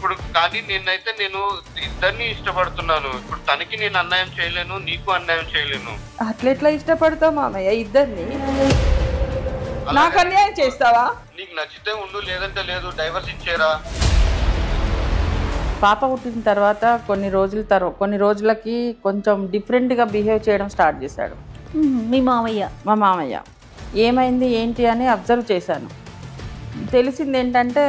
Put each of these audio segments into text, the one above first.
ఇప్పుడు కానీ నేను ఇద్దరిని ఇష్టపడుతున్నాను. ఇప్పుడు తనకి నేను అన్యాయం చేయలేను, నీకు అన్యాయం చేయలేను. అట్లెట్లా ఇష్టపడతావు మామయ్య ఇద్దరిని? నాకు అన్యాయం చేస్తావా? నీకు నచ్చితే ఉండు, లేదంటే లేదు. డైవర్స్ ఇచ్చేరా. పాప పుట్టిన తర్వాత కొన్ని రోజులకి కొంచెం డిఫరెంట్గా బిహేవ్ చేయడం స్టార్ట్ చేశాడు మా మామయ్య. ఏమైంది ఏంటి అని అబ్జర్వ్ చేశాను. తెలిసింది ఏంటంటే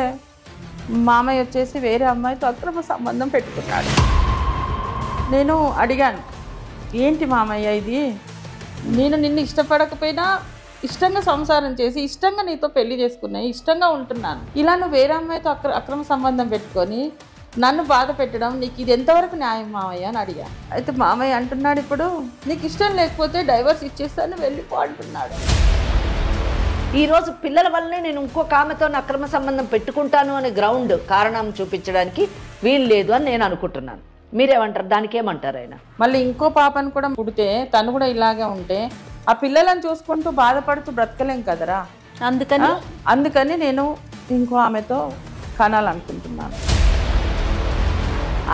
మామయ్య వచ్చేసి వేరే అమ్మాయితో అక్రమ సంబంధం పెట్టుకున్నాడు. నేను అడిగాను, ఏంటి మామయ్య ఇది? నేను నిన్ను ఇష్టపడకపోయినా ఇష్టంగా సంసారం చేసి ఇష్టంగా నీతో పెళ్లి చేసుకున్నాయి, ఇష్టంగా ఉంటున్నాను. ఇలా నువ్వు వేరే అమ్మాయితో అక్రమ సంబంధం పెట్టుకొని నన్ను బాధ పెట్టడం నీకు ఇది ఎంతవరకు న్యాయం మామయ్య అని అడిగా. అయితే మామయ్య అంటున్నాడు, ఇప్పుడు నీకు ఇష్టం లేకపోతే డైవర్స్ ఇచ్చేస్తాను వెళ్ళిపో అంటున్నాడు. ఈరోజు పిల్లల వల్లనే నేను ఇంకొక ఆమెతో అక్రమ సంబంధం పెట్టుకుంటాను అనే గ్రౌండ్ కారణం చూపించడానికి వీలు లేదు అని నేను అనుకుంటున్నాను. మీరేమంటారు? దానికి ఏమంటారు ఆయన? మళ్ళీ ఇంకో పాపను కూడా పుడితే తను కూడా ఇలాగే ఉంటే ఆ పిల్లలను చూసుకుంటూ బాధపడుతూ బ్రతకలేం కదరా. అందుకని నేను ఇంకో ఆమెతో కనాలనుకుంటున్నాను.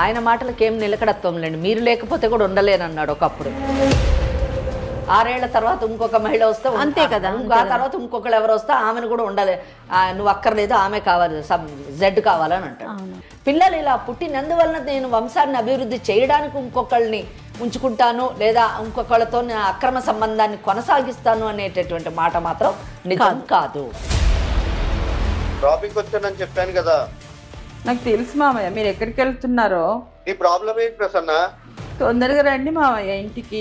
ఆయన మాటలకు ఏం నిలకడత్వం లేండి. మీరు లేకపోతే కూడా ఉండలేనన్నాడు ఒకప్పుడు. 6 ఏళ్ల తర్వాత ఇంకొక మహిళ వస్తే అంతే కదా. ఆ తర్వాత ఇంకొకరు ఎవరు వస్తే ఆమెను కూడా ఉండలే, నువ్వు అక్కర్లేదు, ఆమె కావాలి, జెడ్ కావాలని అంటాడు. పిల్లలు ఇలా పుట్టినందువలన నేను వంశాన్ని అభివృద్ధి చేయడానికి ఇంకొకళ్ళని ఉంచుకుంటాను లేదా ఇంకొకళ్ళతో అక్రమ సంబంధాన్ని కొనసాగిస్తాను అనేటటువంటి మాట మాత్రం నిజం కాదు. టాపిక్ వచ్చానని చెప్పాను కదా. నాకు తెలుసు మామయ్య మీరు ఎక్కడికి వెళ్తున్నారో. నీ ప్రాబ్లం ఏంటి ప్రసన్న? తొందరగా రండి మామయ్య ఇంటికి.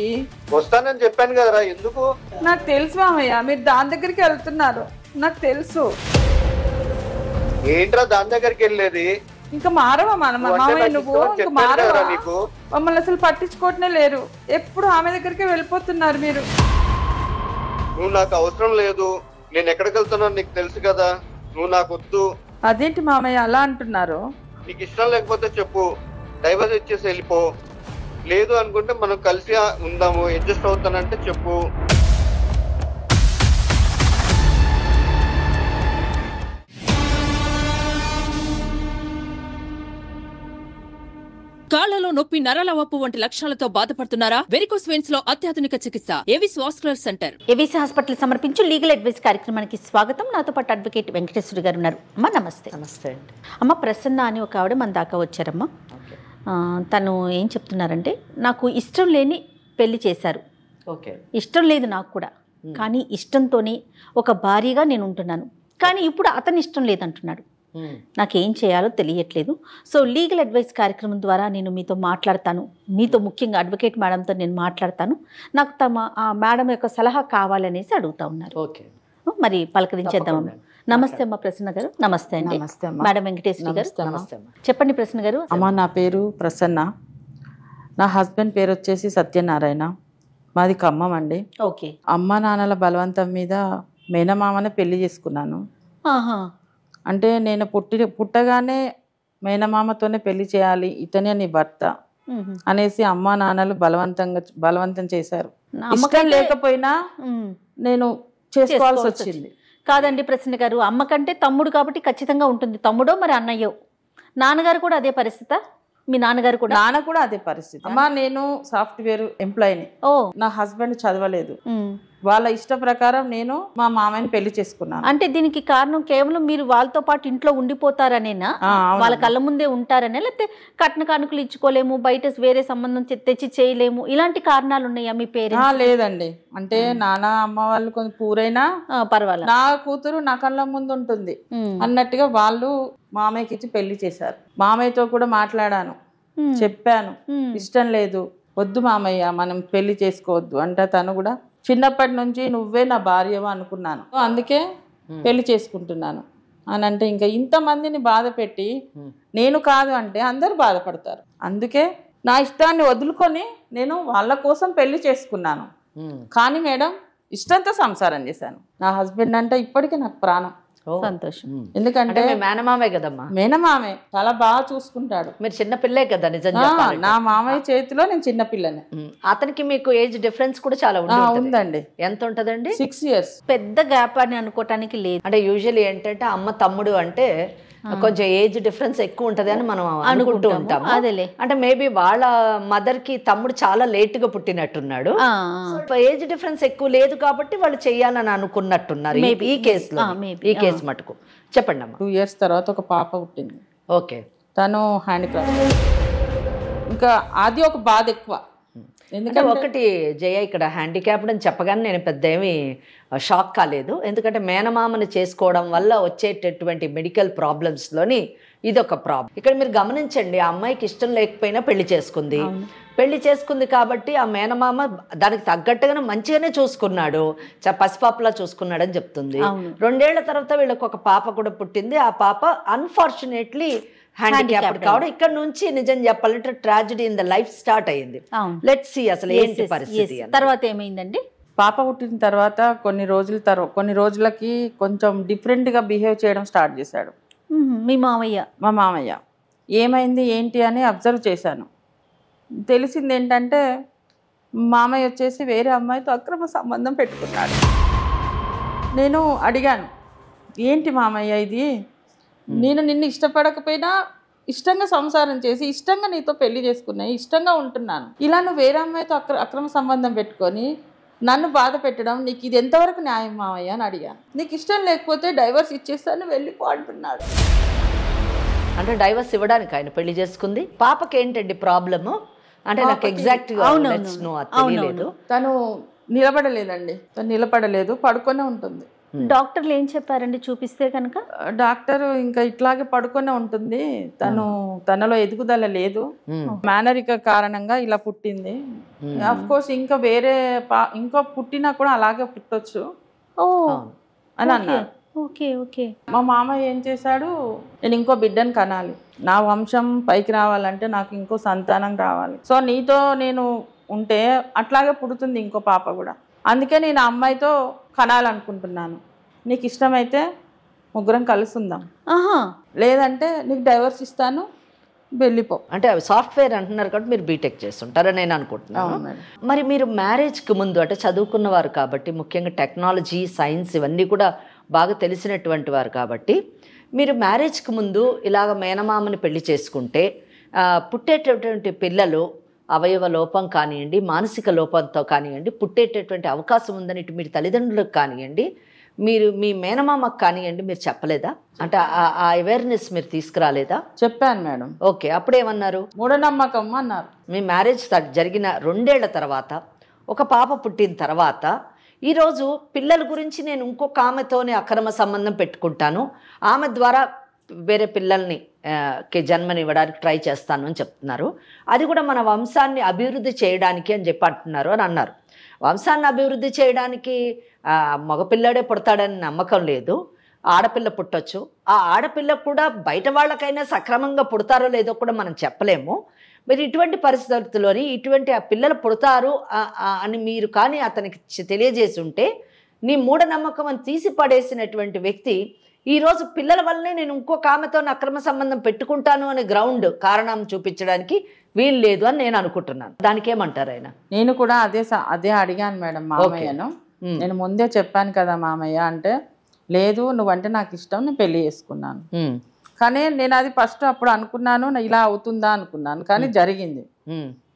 వస్తానని చెప్పాను కదరా, ఎందుకు? నాకు తెలుసు మామయ్య మీరు దాని దగ్గరికి వెళ్తున్నారు, నాకు తెలుసు. ఏంట్రా దాని దగ్గరికి వెళ్ళేది? ఇంకా మారవా మామయ్య నువ్వు? ఇంకా మారవా? మమ్మల్ని అసలు పట్టించుకోవటమే లేరు, ఎప్పుడు ఆమె దగ్గరికి వెళ్ళిపోతున్నారు మీరు. నువ్వు నాకు అవసరం లేదు, నేను ఎక్కడికి వెళ్తున్నాను నీకు తెలుసు కదా, నువ్వు నాకు వద్దు. అదేంటి మామయ్య అలా అంటున్నారు? నీకు ఇష్టం లేకపోతే చెప్పు, డైవర్స్ ఇచ్చేసి వెళ్ళిపో. లేదు అనుకుంటే మనం కలిసి ఉందాము, అడ్జస్ట్ అవుతానంటే చెప్పు. కాళ్లలో నొప్పి, నరాల వాపు వంటి లక్షణాలతో బాధపడుతున్నారా? వెరికోస్ వెయిన్స్ లో అత్యాధునిక చికిత్స Avis vascular centre. Avis hospital సమర్పించు లీగల్ అడ్వైస్ కార్యక్రమానికి స్వాగతం. నాతో పాటు అడ్వకేట్ వెంకటేశ్వరి గారు ఉన్నారు. అమ్మ నమస్తే. నమస్తే అండి. అమ్మ ప్రసన్న అని ఒక ఆవిడ మన దాకా వచ్చారమ్మా. తను ఏం చెప్తున్నారంటే, నాకు ఇష్టం లేని పెళ్లి చేశారు. ఓకే, ఇష్టం లేదు నాకు కూడా, కానీ ఇష్టంతోనే ఒక భార్యగా నేను ఉంటున్నాను. కానీ ఇప్పుడు అతను ఇష్టం లేదంటున్నాడు. నాకేం చేయాలో తెలియట్లేదు. సో లీగల్ అడ్వైస్ కార్యక్రమం ద్వారా నేను మీతో మాట్లాడతాను, మీతో ముఖ్యంగా అడ్వకేట్ మేడంతో నేను మాట్లాడతాను. నాకు ఆ మేడం యొక్క సలహా కావాలనేసి అడుగుతా ఉన్నారు. ఓకే, మరి పలకరించేద్దామమ్మా. నమస్తే అమ్మ ప్రసన్న గారు. నమస్తే అండి. మేడం వెంకటేశ్వరి గారు. చెప్పండి ప్రసన్న గారు. అమ్మ నా పేరు ప్రసన్న, నా హస్బెండ్ పేరు వచ్చేసి సత్యనారాయణ, మాది ఖమ్మం అండి. ఓకే. అమ్మ నాన్నల బలవంతం మీద మేనమామనే పెళ్లి చేసుకున్నాను. అంటే నేను పుట్టగానే మేనమామతోనే పెళ్లి చేయాలి, ఇతనే నీ భర్త అనేసి అమ్మ నాన్నలు బలవంతం చేశారు. ఇష్టం లేకపోయినా నేను చేసుకోవాల్సి వచ్చింది. కాదండి ప్రసన్న గారు, అమ్మ కంటే తమ్ముడు కాబట్టి ఖచ్చితంగా ఉంటుంది. తమ్ముడో మరి అన్నయ్యో. నాన్నగారు కూడా అదే పరిస్థితి? మీ నాన్నగారు కూడా? నాన్న కూడా అదే పరిస్థితి అమ్మా. నేను సాఫ్ట్వేర్ ఎంప్లాయీని. నా హస్బెండ్ చదవలేదు. వాళ్ళ ఇష్ట ప్రకారం నేను మా మామయ్యని పెళ్లి చేసుకున్నాను. అంటే దీనికి కారణం కేవలం మీరు వాళ్ళతో పాటు ఇంట్లో ఉండిపోతారనేనా? వాళ్ళ కళ్ళ ముందే ఉంటారనే, లేకపోతే కట్న కానుకలు ఇచ్చుకోలేము, బయట వేరే సంబంధం తెచ్చి చేయలేము, ఇలాంటి కారణాలు ఉన్నాయా మీ పేరెంట్స్? లేదండి, అంటే నాన్న అమ్మ వాళ్ళు కొంచెం పూరైనా పర్వాలేదు, నా కూతురు నా కళ్ళ ముందు ఉంటుంది అన్నట్టుగా వాళ్ళు మామయ్యకి ఇచ్చి పెళ్లి చేశారు. మామయ్యతో కూడా మాట్లాడాను, చెప్పాను, ఇష్టం లేదు, వద్దు మామయ్య మనం పెళ్లి చేసుకోవద్దు అంటే తను కూడా చిన్నప్పటి నుంచి నువ్వే నా భార్యవా అనుకున్నాను, అందుకే పెళ్లి చేసుకుంటున్నాను అని అంటే ఇంకా ఇంతమందిని బాధ పెట్టి నేను కాదు అంటే అందరూ బాధపడతారు. అందుకే నా ఇష్టాన్ని వదులుకొని నేను వాళ్ళ కోసం పెళ్లి చేసుకున్నాను. కానీ మేడం ఇష్టంతో సంసారం చేశాను. నా హస్బెండ్ అంటే ఇప్పటికీ నాకు ప్రాణం. సంతోషం. ఎందుకంటే మేనమామే కదమ్మా. మేనమామే చాలా బాగా చూసుకుంటాడు. మీరు చిన్నపిల్లే కదా నిజంగా. నా మామయ్య చేతిలో నేను చిన్నపిల్లని. అతనికి మీకు ఏజ్ డిఫరెన్స్ కూడా చాలా ఉందండి. ఎంత ఉంటదండి? 6 years. పెద్ద గ్యాప్ అని అనుకోవటానికి లేదు. అంటే యూజువల్లీ ఏంటంటే అమ్మ తమ్ముడు అంటే కొంచెం ఏజ్ డిఫరెన్స్ ఎక్కువ ఉంటది అని మనం అనుకుంటూ ఉంటాము. అదేలే. అంటే మేబీ వాళ్ళ మదర్ కి తమ్ముడు చాలా లేట్ గా పుట్టినట్టున్నాడు. ఏజ్ డిఫరెన్స్ ఎక్కువ లేదు కాబట్టి వాళ్ళు చెయ్యాలని అనుకున్నట్టున్నారు ఈ కేసులో. ఈ కేసు మటుకు చెప్పండి అమ్మా. 2 years తర్వాత ఒక పాప పుట్టింది. ఓకే. తను హ్యాండిక్రాఫ్ట్. ఇంకా అది ఒక బాధ ఎక్కువ. ఎందుకంటే ఒకటి జయ, ఇక్కడ హ్యాండిక్యాప్డ్ అని చెప్పగానే నేను పెద్ద ఏమి షాక్ కాలేదు. ఎందుకంటే మేనమామని చేసుకోవడం వల్ల వచ్చేటటువంటి మెడికల్ ప్రాబ్లమ్స్లోని ఇది ఒక ప్రాబ్లం. ఇక్కడ మీరు గమనించండి, ఆ అమ్మాయికి ఇష్టం లేకపోయినా పెళ్లి చేసుకుంది కాబట్టి ఆ మేనమామ దానికి తగ్గట్టుగానే మంచిగానే చూసుకున్నాడు, పసిపాపలా చూసుకున్నాడని చెప్తుంది. 2 ఏళ్ల తర్వాత వీళ్ళకి ఒక పాప కూడా పుట్టింది. ఆ పాప అన్ఫార్చునేట్లీ హ్యాండిక్యాప్డ్ కావడం ఇక్కడ నుంచి నిజం చెప్పాలంటే tragedy in the life start అయ్యింది. లెట్స్ సీ అసలు ఏంటి పరిస్థితి. తర్వాత ఏమైందండి? పాప పుట్టిన తర్వాత కొన్ని రోజులకి కొంచెం డిఫరెంట్గా బిహేవ్ చేయడం స్టార్ట్ చేశాడు మా మామయ్య. ఏమైంది ఏంటి అని అబ్జర్వ్ చేశాను. తెలిసింది ఏంటంటే మామయ్య వచ్చేసి వేరే అమ్మాయితో అక్రమ సంబంధం పెట్టుకున్నాడు. నేను అడిగాను, ఏంటి మామయ్య ఇది? నేను నిన్ను ఇష్టపడకపోయినా ఇష్టంగా సంసారం చేసి ఇష్టంగా నీతో పెళ్లి చేసుకున్నాయి, ఇష్టంగా ఉంటున్నాను. ఇలా నువ్వు వేరే అమ్మాయితో అక్రమ సంబంధం పెట్టుకొని నన్ను బాధ పెట్టడం నీకు ఇది ఎంతవరకు న్యాయం మామయ్య అని అడిగాను. నీకు ఇష్టం లేకపోతే డైవర్స్ ఇచ్చేస్తాను వెళ్ళిపో అంటున్నాడు. అంటే డైవర్స్ ఇవ్వడానికి ఆయన పెళ్లి చేసుకుంది. పాపకి ఏంటండి ప్రాబ్లము అంటే నాకు ఎగ్జాక్ట్ తెలియలేదు. తను నిలబడలేదు, పడుకొనే ఉంటుంది. డాక్టర్లు ఏం చెప్పారండి చూపిస్తే కనుక? డాక్టర్ ఇంకా ఇట్లాగే పడుకొనే ఉంటుంది, తనలో ఎదుగుదల లేదు, మేనరిక కారణంగా ఇలా పుట్టింది. అఫ్ కోర్స్ ఇంకా వేరే ఇంకా పుట్టినా కూడా అలాగే పుట్టొచ్చు అని అన్నారు. మా మామయ్య ఏం చేశాడు, నేను ఇంకో బిడ్డను కనాలి, నా వంశం పైకి రావాలంటే నాకు ఇంకో సంతానం రావాలి, సో నీతో నేను ఉంటే అట్లాగే పుడుతుంది ఇంకో పాప కూడా, అందుకే నేను ఆ అమ్మాయితో కనాలనుకుంటున్నాను, నీకు ఇష్టమైతే ముగ్గురం కలిసి ఉందాం, లేదంటే నీకు డైవర్స్ ఇస్తాను వెళ్ళిపో. అంటే సాఫ్ట్వేర్ అంటున్నారు కాబట్టి మీరు బీటెక్ చేస్తుంటారని నేను అనుకుంటున్నాను. మరి మీరు మ్యారేజ్కి ముందు అంటే చదువుకున్నవారు కాబట్టి, ముఖ్యంగా టెక్నాలజీ సైన్స్ ఇవన్నీ కూడా బాగా తెలిసినటువంటి వారు కాబట్టి, మీరు మ్యారేజ్కి ముందు ఇలాగ మేనమామని పెళ్లి చేసుకుంటే పుట్టేటటువంటి పిల్లలు అవయవ లోపం కానివ్వండి, మానసిక లోపంతో కానివ్వండి పుట్టేటటువంటి అవకాశం ఉందని ఇటు మీరు తల్లిదండ్రులకు కానివ్వండి, మీరు మీ మేనమామకు కానివ్వండి మీరు చెప్పలేదా? అంటే ఆ అవేర్నెస్ మీరు తీసుకురాలేదా? చెప్పాను మేడం. ఓకే, అప్పుడేమన్నారు? మూఢనమ్మకం అన్నారు. మీ మ్యారేజ్ జరిగిన 2 ఏళ్ల తర్వాత ఒక పాప పుట్టిన తర్వాత ఈరోజు పిల్లల గురించి నేను ఇంకొక ఆమెతోనే అక్రమ సంబంధం పెట్టుకుంటాను, ఆమె ద్వారా వేరే పిల్లల్ని జన్మనివ్వడానికి ట్రై చేస్తాను అని చెప్తున్నారు. అది కూడా మన వంశాన్ని అభివృద్ధి చేయడానికి అని చెప్పి అంటున్నారు అని అన్నారు. వంశాన్ని అభివృద్ధి చేయడానికి మగపిల్లాడే పుడతాడని నమ్మకం లేదు, ఆడపిల్ల పుట్టొచ్చు. ఆ ఆడపిల్ల కూడా బయట వాళ్ళకైనా సక్రమంగా పుడతారో లేదో కూడా మనం చెప్పలేము. మరి ఇటువంటి పరిస్థితుల్లోని ఇటువంటి ఆ పిల్లలు పుడతారు అని మీరు కానీ అతనికి తెలియజేసి ఉంటే, నీ మూఢనమ్మకం అని తీసి పడేసినటువంటి వ్యక్తి ఈరోజు పిల్లల వల్లనే నేను ఇంకొక ఆమెతో అక్రమ సంబంధం పెట్టుకుంటాను అనే కారణం చూపించడానికి వీలు లేదు అని నేను అనుకుంటున్నాను. దానికి ఏమంటారు ఆయన? నేను కూడా అదే అడిగాను మేడం మామయ్యను. నేను ముందే చెప్పాను కదా మామయ్య అంటే, లేదు నువ్వంటే నాకు ఇష్టం, నేను పెళ్లి చేసుకున్నాను. కానీ నేను అది ఫస్ట్ అప్పుడు అనుకున్నాను ఇలా అవుతుందా అనుకున్నాను, కానీ జరిగింది.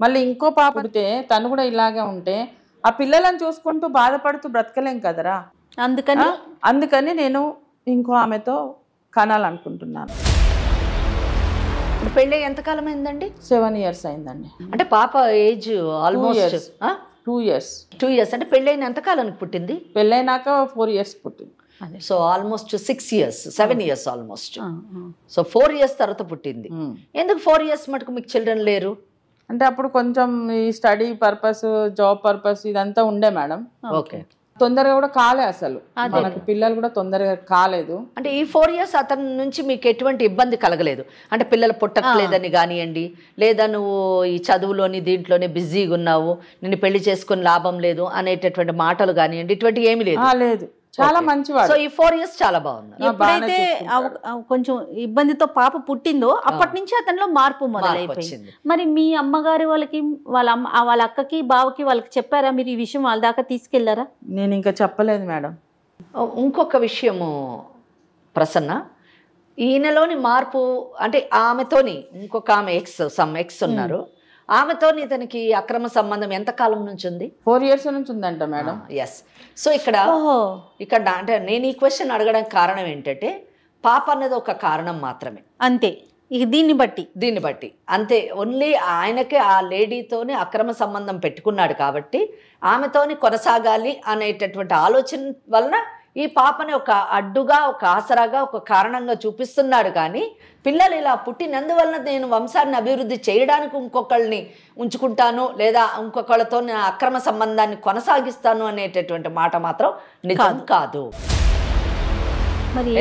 మళ్ళీ ఇంకో పాప పుడితే తను కూడా ఇలాగే ఉంటే ఆ పిల్లలను చూసుకుంటూ బాధపడుతూ బ్రతకలేం కదరా. అందుకని నేను ఇంకో ఆమెతో కనాలనుకుంటున్నాను. పెళ్ళి ఎంతకాలం అయిందండి? 7 years అయిందండి. అంటే పాప ఏజ్ ఆల్మోస్ట్ 2 years. 2 years అంటే పెళ్ళైన ఎంతకాలానికి పుట్టింది? పెళ్ళైనాక 4 years పుట్టింది. So almost 6 years 7 years almost. So 4 years తర్వాత పుట్టింది. ఎందుకు 4 years మటుకు మీకు చిల్డ్రన్ లేరు? అంటే అప్పుడు కొంచెం ఈ స్టడీ పర్పస్, జాబ్ పర్పస్ ఇదంతా ఉండే మేడం. ఓకే, తొందరగా కూడా కాలే, అసలు మనకు పిల్లలు కూడా తొందరగా కాలేదు. అంటే ఈ 4 years అతని నుంచి మీకు ఎటువంటి ఇబ్బంది కలగలేదు? అంటే పిల్లలు పుట్టట్లేదని కానివ్వండి, లేదా నువ్వు ఈ చదువులోని దీంట్లోనే బిజీగా ఉన్నావు, నిన్ను పెళ్లి చేసుకుని లాభం లేదు అనేటటువంటి మాటలు కానివ్వండి, ఇటువంటి ఏమీ లేదు? లేదు, చాలా మంచివాడు. సో ఈ 4 years చాలా బాగున్నారు. ఎప్పుడైతే కొంచెం ఇబ్బందితో పాప పుట్టిందో అప్పటి నుంచి అతనిలో మార్పు మొదలైపోయింది. మరి మీ అమ్మగారి వాళ్ళకి, వాళ్ళ అక్కకి బావకి వాళ్ళకి చెప్పారా మీరు ఈ విషయం? వాళ్ళ దాకా తీసుకెళ్లారా? నేను ఇంకా చెప్పలేదు మేడం. ఇంకొక విషయము ప్రసన్న, ఈయనలోని మార్పు అంటే ఆమెతోని ఇంకొక ఆమె ఎక్స్ ఉన్నారు, ఆమెతోని ఇతనికి అక్రమ సంబంధం ఎంత కాలం నుంచి ఉంది? 4 years నుంచి ఉందంట మేడం. ఎస్. సో ఇక్కడ అంటే నేను ఈ క్వశ్చన్ అడగడానికి కారణం ఏంటంటే పాప అన్నది ఒక కారణం మాత్రమే, అంతే. ఇక దీన్ని బట్టి అంతే. ఓన్లీ ఆయనకే ఆ లేడీతోని అక్రమ సంబంధం పెట్టుకున్నాడు కాబట్టి ఆమెతోని కొనసాగాలి అనేటటువంటి ఆలోచన వలన ఈ పాపని ఒక అడ్డుగా, ఒక ఆసరాగా, ఒక కారణంగా చూపిస్తున్నాడు. కానీ పిల్లలు ఇలా పుట్టినందువలన నేను వంశాన్ని అభివృద్ధి చేయడానికి ఇంకొకళ్ళని ఉంచుకుంటాను లేదా ఇంకొకళ్ళతో అక్రమ సంబంధాన్ని కొనసాగిస్తాను అనేటటువంటి మాట మాత్రం నిజం కాదు.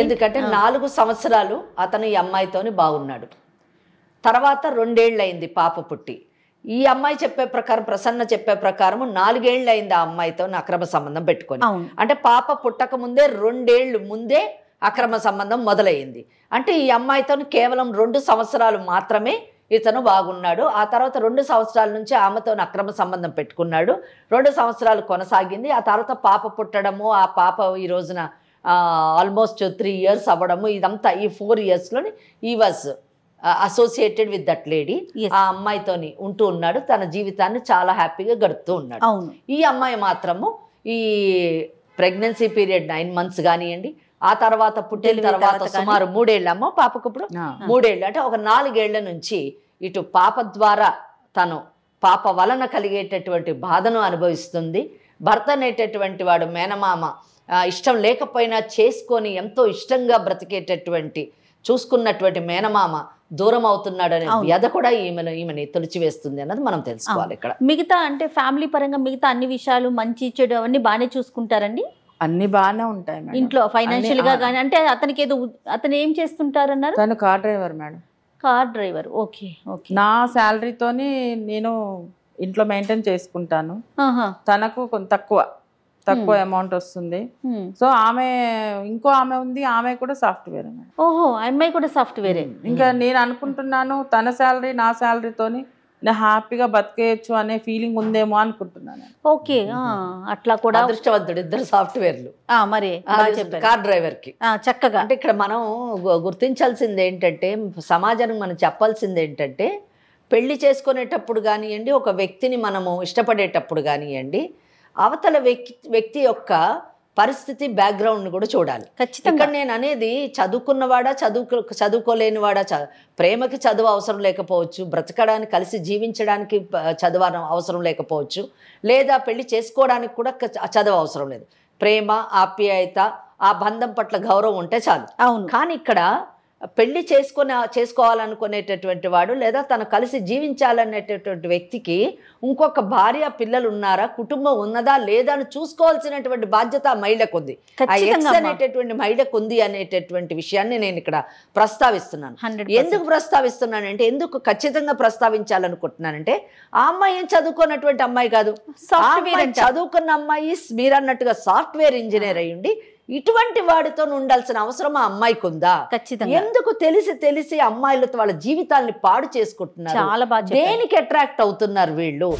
ఎందుకంటే 4 సంవత్సరాలు అతను ఈ అమ్మాయితోని బాగున్నాడు. తర్వాత 2 ఏళ్ళు అయింది పాప పుట్టి. ఈ అమ్మాయి చెప్పే ప్రకారం, ప్రసన్న చెప్పే ప్రకారం 4 ఏళ్ళు అయింది ఆ అమ్మాయితో అక్రమ సంబంధం పెట్టుకొని. అంటే పాప పుట్టక ముందే 2 ఏళ్ళు ముందే అక్రమ సంబంధం మొదలైంది. అంటే ఈ అమ్మాయితో కేవలం 2 సంవత్సరాలు మాత్రమే ఇతను బాగున్నాడు. ఆ తర్వాత 2 సంవత్సరాల నుంచి ఆమెతో అక్రమ సంబంధం పెట్టుకున్నాడు. 2 సంవత్సరాలు కొనసాగింది. ఆ తర్వాత పాప పుట్టడము, ఆ పాప ఈ రోజున ఆల్మోస్ట్ 3 years అవ్వడము, ఇదంతా ఈ 4 yearsలోని ఈ was associated with that lady. ఆ అమ్మాయితోని ఉంటూ ఉన్నాడు, తన జీవితాన్ని చాలా హ్యాపీగా గడుపుతూ ఉన్నాడు. ఈ అమ్మాయి మాత్రము ఈ ప్రెగ్నెన్సీ పీరియడ్ 9 months కానివ్వండి, ఆ తర్వాత పుట్టిన తర్వాత సుమారు 3 ఏళ్ళు అమ్మ పాపకు ఇప్పుడు 3 ఏళ్ళు, అంటే ఒక 4 ఏళ్ల నుంచి ఇటు పాప ద్వారా తను పాప వలన కలిగేటటువంటి బాధను అనుభవిస్తుంది. భర్త అనేటటువంటి వాడు మేనమామ ఇష్టం లేకపోయినా చేసుకొని ఎంతో ఇష్టంగా బ్రతికేటటువంటి చూసుకున్నటువంటి మేనమామ దూరం అవుతున్నాడనే వ్యధ కూడా ఈమెని తొలిచివేస్తుంది అన్నది మనం తెలుసుకోవాలి. ఇక్కడ మిగతా అంటే ఫ్యామిలీ పరంగా మిగతా అన్ని విషయాలు మంచి చెడు అవన్నీ బాగానే చూసుకుంటారండి? అన్ని బాగానే ఉంటాయి మేడం. ఇంట్లో ఫైనాన్షియల్ గా కానీ అంటే అతనికి ఏదో అతను ఏం చేస్తుంటారన్నారు? తను car driver madam. Car driver. Okay okay. నా శాలరీతోని నేను ఇంట్లో మెయింటైన్ చేసుకుంటాను. తనకు కొంత తక్కువ అమౌంట్ వస్తుంది. సో ఇంకో ఆమె ఉంది, ఆమె కూడా సాఫ్ట్వేర్. ఓహో, అమ్మాయి కూడా సాఫ్ట్వేరే. ఇంకా నేను అనుకుంటున్నాను తన శాలరీ నా శాలరీతోని నేను హ్యాపీగా బతికేయచ్చు అనే ఫీలింగ్ ఉందేమో అనుకుంటున్నాను. ఓకే, అట్లా కూడా అదృష్టవంతుడు, 2 సాఫ్ట్వేర్లు. మరి కార్ డ్రైవర్ కి చక్కగా. అంటే ఇక్కడ మనం గుర్తించాల్సింది ఏంటంటే, సమాజానికి మనం చెప్పాల్సింది ఏంటంటే, పెళ్లి చేసుకునేటప్పుడు కానివ్వండి, ఒక వ్యక్తిని మనము ఇష్టపడేటప్పుడు కానివ్వండి, అవతల వ్యక్తి యొక్క పరిస్థితి బ్యాక్గ్రౌండ్ని కూడా చూడాలి. ఖచ్చితంగా. ఇక్కడ నేను అనేది చదువుకున్నవాడా చదువుకోలేనివాడా, ప్రేమకి చదువు అవసరం లేకపోవచ్చు, బ్రతకడానికి కలిసి జీవించడానికి చదువు అవసరం లేకపోవచ్చు, లేదా పెళ్లి చేసుకోవడానికి కూడా చదువు అవసరం లేదు. ప్రేమ, ఆప్యాయత, ఆ బంధం పట్ల గౌరవం ఉంటే చాలు. అవును. కానీ ఇక్కడ పెళ్లి చేసుకోవాలనుకునేటటువంటి వాడు లేదా తను కలిసి జీవించాలనేటటువంటి వ్యక్తికి ఇంకొక భార్య, పిల్లలు ఉన్నారా, కుటుంబం ఉన్నదా లేదా అని చూసుకోవాల్సినటువంటి బాధ్యత ఆ మహిళకు ఉంది, అనేటటువంటి మహిళకు ఉంది అనేటటువంటి విషయాన్ని నేను ఇక్కడ ప్రస్తావిస్తున్నాను. ఎందుకు ప్రస్తావిస్తున్నానంటే, ఎందుకు ఖచ్చితంగా ప్రస్తావించాలనుకుంటున్నానంటే, ఆ అమ్మాయి ఏం చదువుకున్నటువంటి అమ్మాయి కాదు, చదువుకున్న అమ్మాయి మీరు అన్నట్టుగా సాఫ్ట్వేర్ ఇంజనీర్ అయ్యుండి ఇటువంటి వాడితో ఉండాల్సిన అవసరం ఆ అమ్మాయికి ఉందా? ఖచ్చితంగా. ఎందుకు తెలిసి అమ్మాయిలతో వాళ్ళ జీవితాల్ని పాడు చేసుకుంటున్నారు? చాలా బాగా. దేనికి అట్రాక్ట్ అవుతున్నారు వీళ్ళు?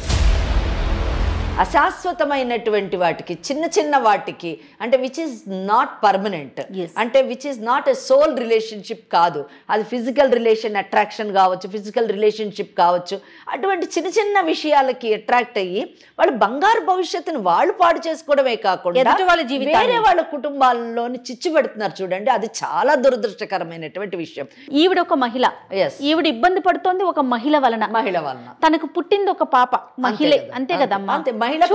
అశాశ్వతమైనటువంటి వాటికి, చిన్న వాటికి, అంటే విచ్ ఈస్ నాట్ పర్మనెంట్, అంటే which is not a soul relationship కాదు, అది ఫిజికల్ రిలేషన్ అట్రాక్షన్ కావచ్చు, ఫిజికల్ రిలేషన్షిప్ కావచ్చు. అటువంటి చిన్న విషయాలకి అట్రాక్ట్ అయ్యి వాళ్ళు బంగారు భవిష్యత్తును వాళ్ళు పాడు చేసుకోవడమే కాకుండా వేరే వాళ్ళ కుటుంబాల్లోని చిచ్చు పెడుతున్నారు. చూడండి, అది చాలా దురదృష్టకరమైనటువంటి విషయం. ఈవిడ ఒక మహిళ, ఈవిడ ఇబ్బంది పడుతోంది ఒక మహిళ వలన. తనకు పుట్టింది ఒక పాప, మహిళ, అంతే కదమ్మా. మహిళ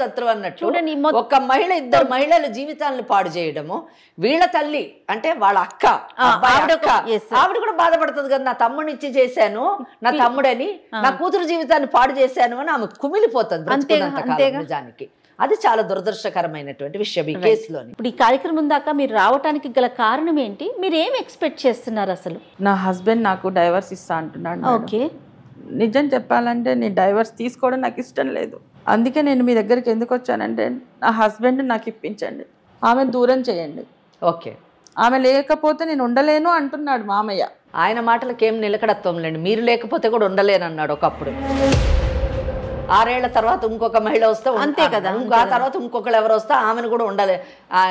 శత్రువు అన్నట్టు చూడండి, ఒక మహిళ 2 మహిళల జీవితాలను పాడు చేయడము. వీళ్ళ తల్లి అంటే వాళ్ళ అక్క, ఆవిడ కూడా బాధపడుతుంది కదా, నా తమ్ముడిని ఇచ్చి చేశాను, నా తమ్ముడని నా కూతురు జీవితాన్ని పాడు చేశాను అని ఆమె కుమిలిపోతుంది నిజానికి. అది చాలా దురదృష్టకరమైనటువంటి విషయం ఈ కేసులోని. ఇప్పుడు ఈ కార్యక్రమం దాకా మీరు రావడానికి గల కారణం ఏంటి? మీరు ఏం ఎక్స్పెక్ట్ చేస్తున్నారు అసలు? నా హస్బెండ్ నాకు డైవర్స్ ఇస్తా అంటున్నాడు. ఓకే, నిజం చెప్పాలంటే నేను డైవర్స్ తీసుకోవడం నాకు ఇష్టం లేదు. అందుకే నేను మీ దగ్గరికి ఎందుకు వచ్చానంటే, నా హస్బెండ్ నాకు ఇప్పించండి, ఆమె దూరం చేయండి. ఓకే, ఆమె లేకపోతే నేను ఉండలేను అంటున్నాడు మామయ్య. ఆయన మాటలకి ఏం నిలకడత్వం లేండి, మీరు లేకపోతే కూడా ఉండలేను అన్నాడు ఒకప్పుడు. 6 ఏళ్ల తర్వాత ఇంకొక మహిళ వస్తే అంతే కదా, ఆ తర్వాత ఇంకొకళ్ళు ఎవరు వస్తే ఆమెను కూడా ఉండాలి,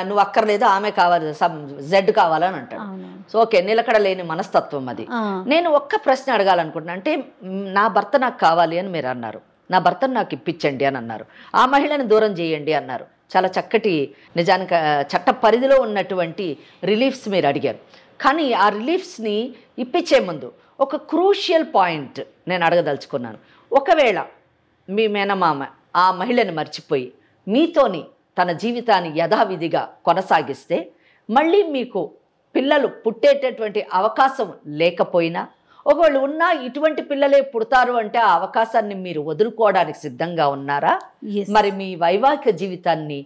నువ్వు అక్కర్లేదు ఆమె కావాలి, జెడ్ కావాలని అంటాడు. సో ఓకే, నిలకడ లేని మనస్తత్వం అది. నేను ఒక్క ప్రశ్న అడగాలనుకుంటున్నా, అంటే నా భర్త నాకు కావాలి అని మీరు అన్నారు, నా భర్తను నాకు ఇప్పించండి అని అన్నారు, ఆ మహిళని దూరం చేయండి అన్నారు. చాలా చక్కటి, నిజానికి చట్ట పరిధిలో ఉన్నటువంటి రిలీఫ్స్ మీరు అడిగారు. కానీ ఆ రిలీఫ్స్ని ఇప్పించే ముందు ఒక క్రూషియల్ పాయింట్ నేను అడగదలుచుకున్నాను. ఒకవేళ మీ మేనమామ ఆ మహిళని మర్చిపోయి మీతోని తన జీవితాన్ని యథావిధిగా కొనసాగిస్తే, మళ్ళీ మీకు పిల్లలు పుట్టేటటువంటి అవకాశం లేకపోయినా, ఒకవేళ ఉన్నా ఇటువంటి పిల్లలే పుడతారు అంటే ఆ అవకాశాన్ని మీరు వదులుకోవడానికి సిద్ధంగా ఉన్నారా? మరి మీ వైవాహిక జీవితాన్ని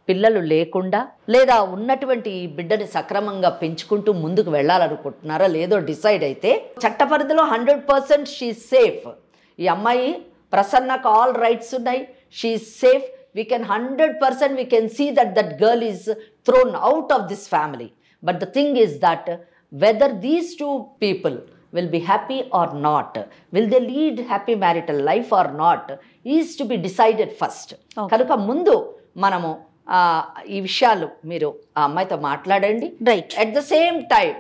పిల్లలు లేకుండా లేదా ఉన్నటువంటి ఈ బిడ్డని సక్రమంగా పెంచుకుంటూ ముందుకు వెళ్ళాలనుకుంటున్నారా లేదో డిసైడ్ అయితే, చట్టపరిధిలో 100% షీ సేఫ్. ఈ అమ్మాయి ప్రసన్నకు ఆల్ రైట్స్ ఉన్నాయి, she safe. We can 100% we can see that girl is thrown out of this family. But the thing is that whether these 2 people will be happy or not, will they lead happy marital life or not, is to be decided first. కనుక ముందు మనము ఈ విషయాలు మీరు ఆ అమ్మాయితో మాట్లాడండి. Right. At the same time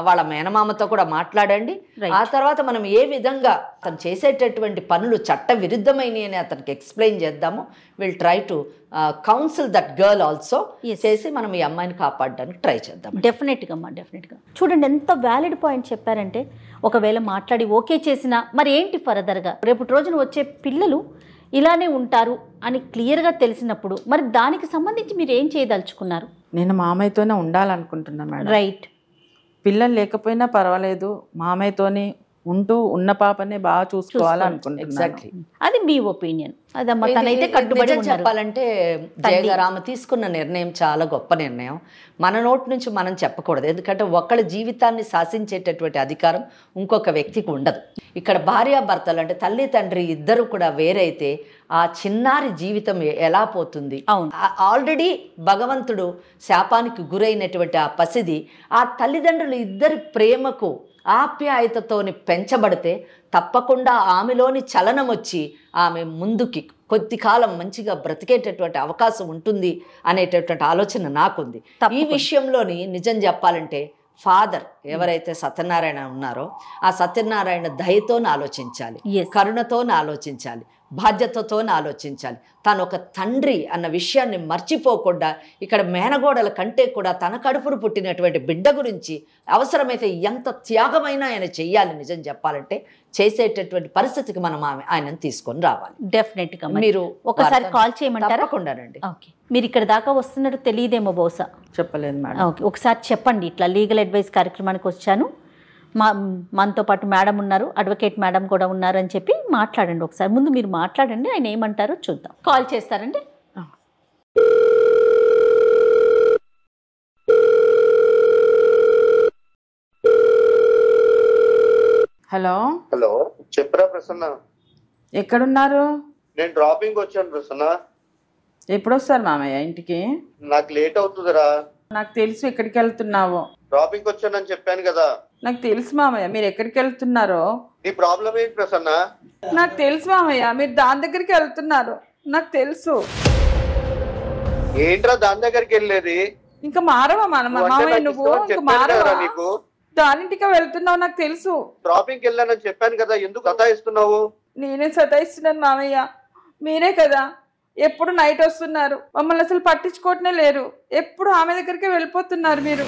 వాళ్ళ మేనమామతో కూడా మాట్లాడండి. ఆ తర్వాత మనం ఏ విధంగా అతను చేసేటటువంటి పనులు చట్ట విరుద్ధమైనవి అని అతనికి ఎక్స్ప్లెయిన్ చేద్దాము. Will try to counsel that girl also చేసి మనం ఈ అమ్మాయిని కాపాడడానికి ట్రై చేద్దాం. డెఫినెట్గా అమ్మా, డెఫినెట్గా. చూడండి ఎంత వ్యాలిడ్ పాయింట్ చెప్పారంటే, ఒకవేళ మాట్లాడి ఓకే చేసినా మరి ఏంటి ఫర్దర్గా, రేపటి రోజున వచ్చే పిల్లలు ఇలానే ఉంటారు అని క్లియర్గా తెలిసినప్పుడు మరి దానికి సంబంధించి మీరు ఏం చేయదలుచుకున్నారు? నేను మామయ్యతోనే ఉండాలనుకుంటున్నాను మేడం. రైట్. పిల్లలు లేకపోయినా పర్వాలేదు, మామయ్యతోనే ఉంటూ ఉన్న పాపనే బాగా చూసుకోవాలనుకుంటున్నాను. ఎగ్జాక్ట్లీ, అది మీ ఒపీనియన్. అదమ్మా, తనైతే కట్టుబడి చెప్పాలంటే జయగారామ తీసుకున్న నిర్ణయం చాలా గొప్ప నిర్ణయం. మన నోటి నుంచి మనం చెప్పకూడదు, ఎందుకంటే ఒకళ్ళ జీవితాన్ని శాసించేటటువంటి అధికారం ఇంకొక వ్యక్తికి ఉండదు. ఇక్కడ భార్యాభర్తలు అంటే తల్లి తండ్రి ఇద్దరు కూడా వేరైతే ఆ చిన్నారి జీవితం ఎలా పోతుంది? ఆల్రెడీ భగవంతుడు శాపానికి గురైనటువంటి ఆ పసిది ఆ తల్లిదండ్రులు ఇద్దరి ప్రేమకు ఆప్యాయతతోని పెంచబడితే తప్పకుండా ఆమెలోని చలనం వచ్చి ఆమె ముందుకి కొద్ది కాలం మంచిగా బ్రతికేటటువంటి అవకాశం ఉంటుంది అనేటటువంటి ఆలోచన నాకుంది. ఈ విషయంలోని నిజం చెప్పాలంటే ఫాదర్ ఎవరైతే సత్యనారాయణ ఉన్నారో ఆ సత్యనారాయణ దయతోని ఆలోచించాలి, కరుణతోని ఆలోచించాలి, బాధ్యతతోని ఆలోచించాలి. తాను ఒక తండ్రి అన్న విషయాన్ని మర్చిపోకుండా ఇక్కడ మేనగోడల కంటే కూడా తన కడుపును పుట్టినటువంటి బిడ్డ గురించి అవసరమైతే ఎంత త్యాగమైనా ఆయన చెయ్యాలి. నిజం చెప్పాలంటే చేసేటటువంటి పరిస్థితికి మనం ఆయనను తీసుకొని రావాలి. డెఫినెట్గా మీరు ఒకసారి కాల్ చేయమంటారా? తప్పకుండానండి. ఓకే, మీరు ఇక్కడ దాకా వస్తున్నట్టు తెలియదేమో బహుశా. చెప్పలేదు మేడం. ఓకే, ఒకసారి చెప్పండి, ఇట్లా లీగల్ అడ్వైస్ కార్యక్రమానికి వచ్చాను, మనతో పాటు మేడం ఉన్నారు, అడ్వకేట్ మేడం కూడా ఉన్నారు అని చెప్పి మాట్లాడండి. ఒకసారి ముందు మీరు మాట్లాడండి, ఆయన ఏమంటారో చూద్దాం. కాల్ చేస్తారండి. హలో. హలో, చెప్పరా ప్రసన్న? ఎక్కడున్నారు? నేను డ్రాపింగ్ వచ్చాను ప్రసన్న. ఎప్పుడు వస్తారు మామయ్య ఇంటికి? నాకు లేట్ అవుతుందిరా. నాకు తెలుసు ఎక్కడికి వెళ్తున్నావో. డ్రాపింగ్ వచ్చానని చెప్పాను కదా. నాకు తెలుసు మామయ్య మీరు ఎక్కడికి వెళ్తున్నారో. నీ ప్రాబ్లం ఏంటి ప్రసన్న? నాకు తెలుసు మామయ్య మీరు దాని దగ్గరికి వెళ్తున్నారు, నాకు తెలుసు. ఏంట్రా దాని దగ్గరికి వెళ్ళేది? ఇంకా మారవా మామయ్య నువ్వు? ఇంకా మారవా? నీకు దానింటికి వెళ్తున్నావు నాకు తెలుసు. డ్రాపింగ్ వెళ్ళానని చెప్పాను కదా, ఎందుకు సతాయిస్తున్నావు? నేనే సతాయిస్తున్నాను మామయ్య, మీరే కదా ఎప్పుడు నైట్ వస్తున్నారు, మమ్మల్ని అసలు పట్టించుకోవటమే లేరు, ఎప్పుడు ఆమె దగ్గరికి వెళ్ళిపోతున్నారు మీరు.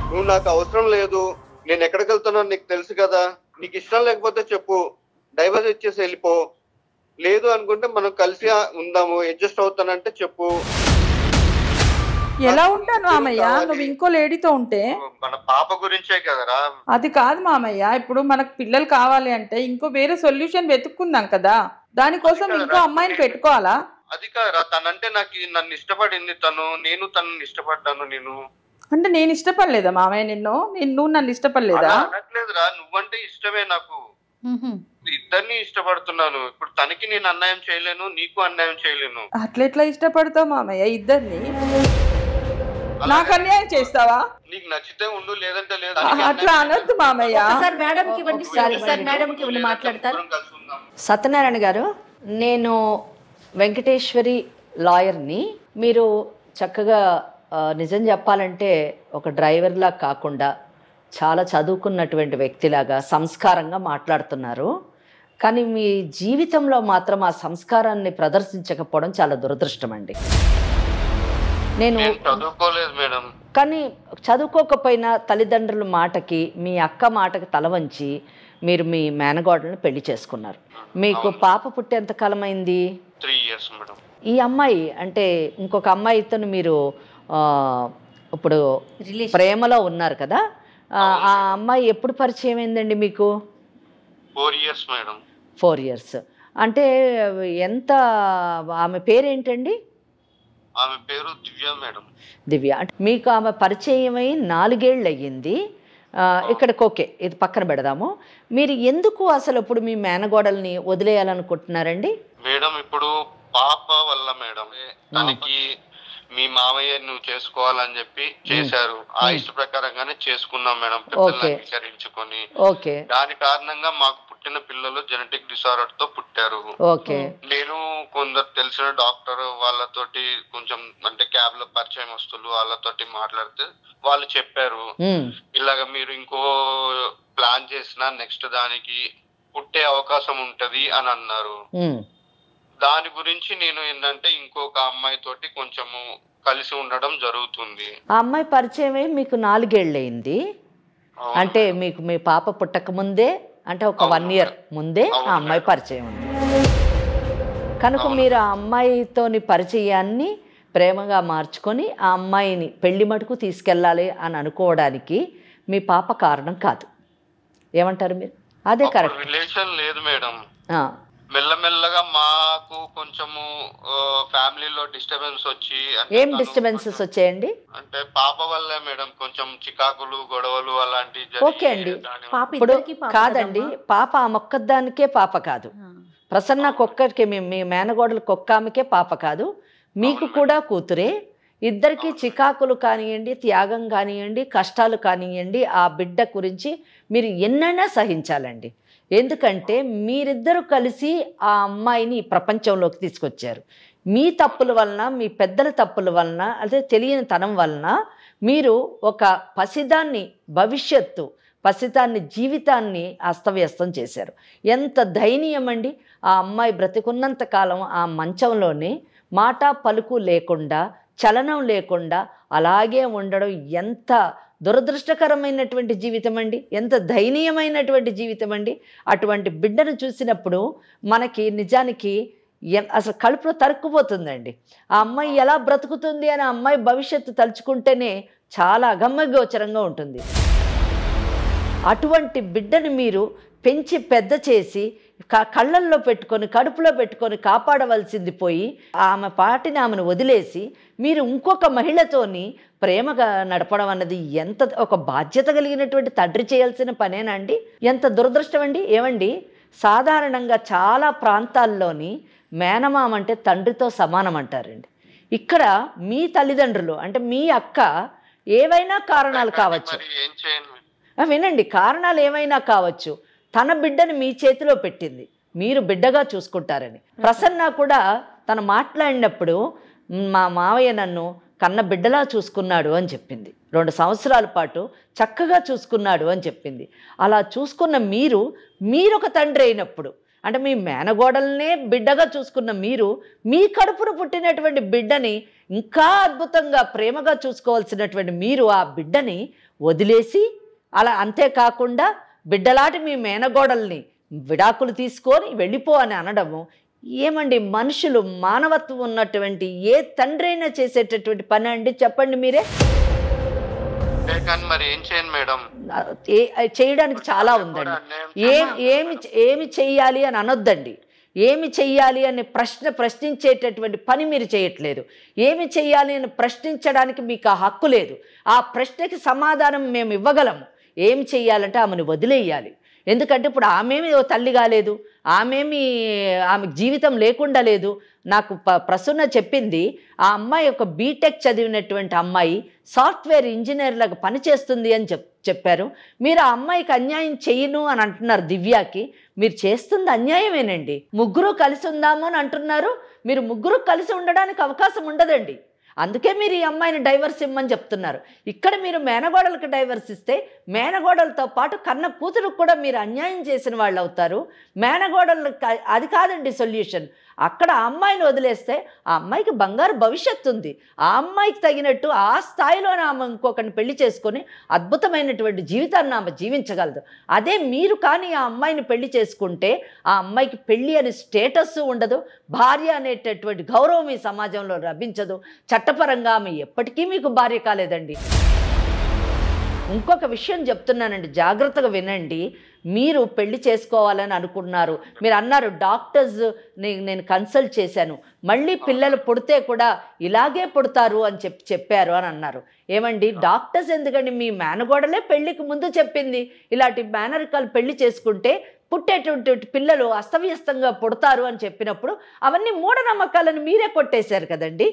నువ్వు నాకు అవసరం లేదు, నేను ఎక్కడికి వెళ్తున్నాను నీకు తెలుసు కదా. నీకు ఇష్టం లేకపోతే చెప్పు, డైవర్స్ ఇచ్చేసి వెళ్ళిపో. లేదు అనుకుంటే మనం కలిసి ఉందాము, అడ్జస్ట్ అవుతానంటే చెప్పు. ఎలా ఉంటాను మామయ్య నువ్వు ఇంకో లేడీతో ఉంటే? మన పాప గురించే కదరా. అది కాదు మామయ్య, ఇప్పుడు మనకు పిల్లలు కావాలి అంటే ఇంకో వేరే సొల్యూషన్ వెతుక్కుందాం కదా, దానికోసం ఇంకో అమ్మాయిని పెట్టుకోవాలా? అది కాదురా, తనంటే నాకు నన్ను ఇష్టపడింది తను, నేను తనని ఇష్టపడ్డాను. అంటే నేను ఇష్టపడలేదా మామయ్య నిన్ను? నువ్వు నన్ను ఇష్టపడలేదా? అనట్లేదురా, నువ్వంటే ఇష్టమే నాకు, ఇద్దరిని ఇష్టపడుతున్నాను. ఇప్పుడు తనకి నేను అన్యాయం చేయలేను, నీకు అన్యాయం చేయలేను. అట్లెట్లా ఇష్టపడతావు మామయ్య ఇద్దరిని? నాకు అన్యాయం చేస్తావా? నీకు నచ్చితే ఉండు, లేదంటే లేదు. అట్లా అనొద్దు మామయ్య. సత్యనారాయణ గారు నేను వెంకటేశ్వరి లాయర్ని. మీరు చక్కగా నిజం చెప్పాలంటే ఒక డ్రైవర్లా కాకుండా చాలా చదువుకున్నటువంటి వ్యక్తిలాగా సంస్కారంగా మాట్లాడుతున్నారు. కానీ మీ జీవితంలో మాత్రం ఆ సంస్కారాన్ని ప్రదర్శించకపోవడం చాలా దురదృష్టం అండి. నేను చదువుకోలేదు మేడం. కానీ చదువుకోకపోయినా తల్లిదండ్రుల మాటకి, మీ అక్క మాటకి తల వంచి మీరు మీ మేనగోడలను పెళ్లి చేసుకున్నారు. మీకు పాప పుట్టి ఎంతకాలం అయింది? 3 years మేడం. ఈ అమ్మాయి అంటే ఇంకొక అమ్మాయితో మీరు ఇప్పుడు ప్రేమలో ఉన్నారు కదా, ఆ అమ్మాయి ఎప్పుడు పరిచయం అయిందండి మీకు? 4 years మేడం. 4 years అంటే ఎంత? ఆమె పేరేంటండి? ఆమె పేరు దివ్య మేడం. దివ్య. అంటే మీకు ఆమె పరిచయం అయి 4 ఏళ్ళు అయ్యింది. ఇక్కడికి ఓకే, ఇది పక్కన పెడదాము. మీరు ఎందుకు అసలు ఇప్పుడు మీ మేనగోడల్ని వదిలేయాలనుకుంటున్నారండి? మేడం ఇప్పుడు పాప వల్ల మేడం తనకి మీ మామయ్య నువ్వు చేసుకోవాలని చెప్పి చేశారు. ఆ ఇష్ట ప్రకారంగానే చేసుకున్నాం మేడం, పెద్దలు అంగీకరించుకొని. దాని కారణంగా మాకు పుట్టిన పిల్లలు జెనెటిక్ డిసార్డర్ తో పుట్టారు. నేను కొందరు తెలిసిన డాక్టర్ వాళ్ళతోటి కొంచెం అంటే క్యాబ్ లో పరిచయం వస్తువులు వాళ్ళతోటి మాట్లాడితే వాళ్ళు చెప్పారు, ఇలాగ మీరు ఇంకో ప్లాన్ చేసినా నెక్స్ట్ దానికి పుట్టే అవకాశం ఉంటది అని అన్నారు. దాని గురించి నేను ఏంటంటే ఇంకొక అమ్మాయి తోటి కొంచెము కలిసి ఉండడం జరుగుతుంది. ఆ అమ్మాయి పరిచయం అయి మీకు 4 ఏళ్ళు అయింది. అంటే మీకు మీ పాప పుట్టక ముందే, అంటే ఒక 1 year ముందే ఆ అమ్మాయి పరిచయం ఉంది కనుక మీరు ఆ అమ్మాయితోని పరిచయాన్ని ప్రేమగా మార్చుకొని ఆ అమ్మాయిని పెళ్లి మటుకు తీసుకెళ్ళాలి అని అనుకోవడానికి మీ పాప కారణం కాదు. ఏమంటారు మీరు? అదే కరెక్ట్. రిలేషన్ లేదు మేడం. మెల్లమెల్లగా మాకు కొంచెము ఫ్యామిలీలో డిస్టర్బెన్స్ వచ్చి. ఏం డిస్టర్బెన్సెస్ వచ్చాయండి? అంటే పాప వల్లే మేడం కొంచెం చికాకులు గొడవలు అలాంటివి. ఓకే అండి, ఇప్పుడు కాదండి, పాప ఆ మొక్కదానికే పాప కాదు, ప్రసన్నకు ఒక్కడికే, మీ మేనగోడలకు ఒక్క ఆమెకే పాప కాదు, మీకు కూడా కూతురే. ఇద్దరికి చికాకులు కానివ్వండి, త్యాగం కానివ్వండి, కష్టాలు కానివ్వండి, ఆ బిడ్డ గురించి మీరు ఎన్నైనా సహించాలండి. ఎందుకంటే మీరిద్దరూ కలిసి ఆ అమ్మాయిని ప్రపంచంలోకి తీసుకొచ్చారు. మీ తప్పుల వలన, మీ పెద్దల తప్పుల వలన, అదే తెలియని తనం వలన మీరు ఒక పసిదాన్ని భవిష్యత్తు, పసిదాన్ని జీవితాన్ని అస్తవ్యస్తం చేశారు. ఎంత దయనీయం అండి! ఆ అమ్మాయి బ్రతికున్నంత కాలం ఆ మంచంలోనే మాట పలుకు లేకుండా, చలనం లేకుండా అలాగే ఉండడం ఎంత దురదృష్టకరమైనటువంటి జీవితం అండి, ఎంత దయనీయమైనటువంటి జీవితం అండి. అటువంటి బిడ్డను చూసినప్పుడు మనకి నిజానికి అసలు కడుపులో తరుక్కుపోతుందండి. ఆ అమ్మాయి ఎలా బ్రతుకుతుంది అని ఆ అమ్మాయి భవిష్యత్తు తలుచుకుంటేనే చాలా అగమ్యగోచరంగా ఉంటుంది. అటువంటి బిడ్డను మీరు పెంచి పెద్ద చేసి కళ్ళల్లో పెట్టుకొని, కడుపులో పెట్టుకొని కాపాడవలసింది పోయి ఆమె పాటిని ఆమెను వదిలేసి మీరు ఇంకొక మహిళతోని ప్రేమగా నడపడం అన్నది ఎంత ఒక బాధ్యత కలిగినటువంటి తండ్రి చేయాల్సిన పనేనండి. ఎంత దురదృష్టం అండి. ఏమండి, సాధారణంగా చాలా ప్రాంతాల్లోని మేనమామ అంటే తండ్రితో సమానం అంటారండి. ఇక్కడ మీ తల్లిదండ్రులు అంటే మీ అక్క ఏవైనా కారణాలు కావచ్చు, వినండి, కారణాలు ఏమైనా కావచ్చు, తన బిడ్డను మీ చేతిలో పెట్టింది, మీరు బిడ్డగా చూసుకుంటారని. ప్రసన్న కూడా తను మాట్లాడినప్పుడు మా మావయ్య నన్ను కన్న బిడ్డలా చూసుకున్నాడు అని చెప్పింది. 2 సంవత్సరాల పాటు చక్కగా చూసుకున్నాడు అని చెప్పింది. అలా చూసుకున్న మీరొక తండ్రి అయినప్పుడు, అంటే మీ మేనగోడలనే బిడ్డగా చూసుకున్న మీరు మీ కడుపును పుట్టినటువంటి బిడ్డని ఇంకా అద్భుతంగా ప్రేమగా చూసుకోవాల్సినటువంటి మీరు ఆ బిడ్డని వదిలేసి, అలా అంతేకాకుండా బిడ్డలాంటి మీ మేనగోడల్ని విడాకులు తీసుకొని వెళ్ళిపో అని అనడము ఏమండి? మనుషులు మానవత్వం ఉన్నటువంటి ఏ తండ్రి అయినా చేసేటటువంటి పని అండి? చెప్పండి మీరే. చేయడానికి చాలా ఉందండి. ఏమి చెయ్యాలి అని అనొద్దండి. ఏమి చెయ్యాలి అని ప్రశ్నించేటటువంటి పని మీరు చేయట్లేదు. ఏమి చెయ్యాలి అని ప్రశ్నించడానికి మీకు ఆ హక్కు లేదు. ఆ ప్రశ్నకి సమాధానం మేము ఇవ్వగలము. ఏమి చెయ్యాలంటే ఆమెను వదిలేయాలి. ఎందుకంటే ఇప్పుడు ఆమెమి తల్లి కాలేదు, ఆమె జీవితం లేకుండా లేదు. నాకు ప్రసన్న చెప్పింది, ఆ అమ్మాయి ఒక బీటెక్ చదివినటువంటి అమ్మాయి సాఫ్ట్వేర్ ఇంజనీర్లకు పనిచేస్తుంది అని చెప్పారు. మీరు ఆ అమ్మాయికి అన్యాయం చేయను అని అంటున్నారు దివ్యాకి. మీరు చేస్తుంది అన్యాయమేనండి. ముగ్గురు కలిసి ఉందాము అని అంటున్నారు, మీరు ముగ్గురు కలిసి ఉండడానికి అవకాశం ఉండదండి. అందుకే మీరు ఈ అమ్మాయిని డైవర్స్ ఇమ్మని చెప్తున్నారు. ఇక్కడ మీరు మేనగోడలకు డైవర్స్ ఇస్తే మేనగోడలతో పాటు కన్న కూతురుకు కూడా మీరు అన్యాయం చేసిన వాళ్ళు అవుతారు. మేనగోడలకు అది కాదండి సొల్యూషన్. అక్కడ ఆ అమ్మాయిని వదిలేస్తే ఆ అమ్మాయికి బంగారు భవిష్యత్తు ఉంది. ఆ అమ్మాయికి తగినట్టు ఆ స్థాయిలోనే ఆమె ఇంకొకరిని పెళ్లి చేసుకొని అద్భుతమైనటువంటి జీవితాన్ని ఆమె జీవించగలదు. అదే మీరు కానీ ఆ అమ్మాయిని పెళ్లి చేసుకుంటే ఆ అమ్మాయికి పెళ్లి అనే స్టేటస్ ఉండదు, భార్య అనేటటువంటి గౌరవం ఈ సమాజంలో లభించదు. చట్టపరంగా ఆమె ఎప్పటికీ మీకు భార్య కాలేదండి. ఇంకొక విషయం చెప్తున్నానండి, జాగ్రత్తగా వినండి. మీరు పెళ్లి చేసుకోవాలని అనుకున్నారు, మీరు అన్నారు డాక్టర్స్ నేను కన్సల్ట్ చేశాను, మళ్ళీ పిల్లలు పుడితే కూడా ఇలాగే పుడతారు అని చెప్పారు అని అన్నారు. ఏమండి, డాక్టర్స్ ఎందుకండి? మీ మేనగోడలే పెళ్లికి ముందు చెప్పింది, ఇలాంటి మేనరికాలు పెళ్లి చేసుకుంటే పుట్టేటువంటి పిల్లలు అస్తవ్యస్తంగా పుడతారు అని చెప్పినప్పుడు అవన్నీ మూఢనమ్మకాలను మీరే కొట్టేశారు కదండి,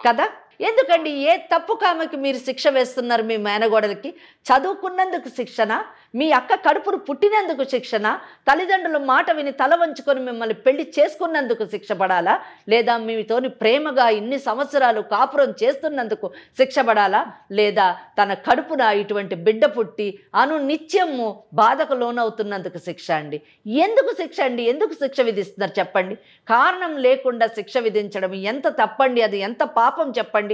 కదా? ఎందుకండి ఏ తప్పు కామకి మీరు శిక్ష వేస్తున్నారు? మీ మేనగోడలకి చదువుకున్నందుకు శిక్షణ, మీ అక్క కడుపును పుట్టినందుకు శిక్షణ, తల్లిదండ్రుల మాట విని తల వంచుకొని మిమ్మల్ని పెళ్లి చేసుకున్నందుకు శిక్ష పడాలా, లేదా మీతోని ప్రేమగా ఇన్ని సంవత్సరాలు కాపురం చేస్తున్నందుకు శిక్ష పడాలా, లేదా తన కడుపున ఇటువంటి బిడ్డ పుట్టి నిత్యము బాధకు లోనవుతున్నందుకు శిక్ష అండి? ఎందుకు శిక్ష అండి? ఎందుకు శిక్ష విధిస్తున్నారు చెప్పండి? కారణం లేకుండా శిక్ష విధించడం ఎంత తప్పండి, అది ఎంత పాపం చెప్పండి.